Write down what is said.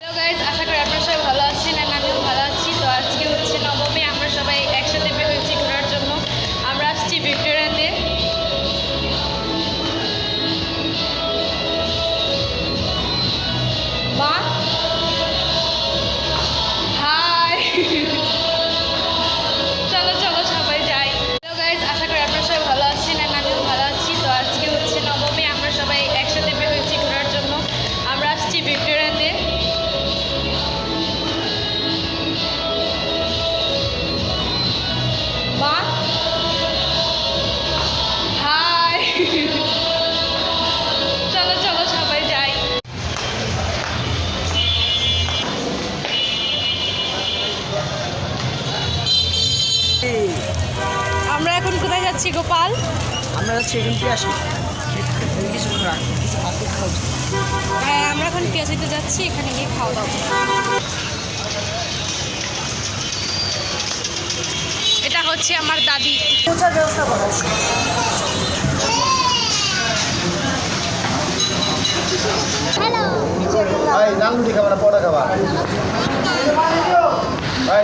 Hello guys, আশা করি আপনারা সবাই ভালো আছেন আর আমিও ভালো আছি। তো আজকে হচ্ছে নবমী, আমরা সবাই একসাথে বের হয়েছি ঘোরার জন্য। আমরা আসছি ভিক্টোরিয়াতে। মা হাই চলো চলো সবাই যাই। হ্যালো গাইস, আশা করি আপনারা সবাই ভালো আছেন আর আমিও ভালো আছি। তো আজকে হচ্ছে নবমী, আমরা সবাই একসাথে বের হয়েছি ঘোরার জন্য। আমরা আসছি ভিক্টোরিয়াতে। মা হাই চলো চলো সবাই যাই। আমরা এখন কোথায় যাচ্ছি গোপাল? আমরা যাচ্ছি এখন পিয়াসি কিছু খাওয়া কিছু ফাস্ট খাওয়া উচিত। হ্যাঁ, আমরা এখন পিয়াসিতে যাচ্ছি, এখানে গিয়ে খাওয়া দাওয়া করব। এটা হচ্ছে আমার দাদি। পৌঁছার ব্যবস্থা করা আছে। ভাই জানলু খাবার পড়া খাবার ভাই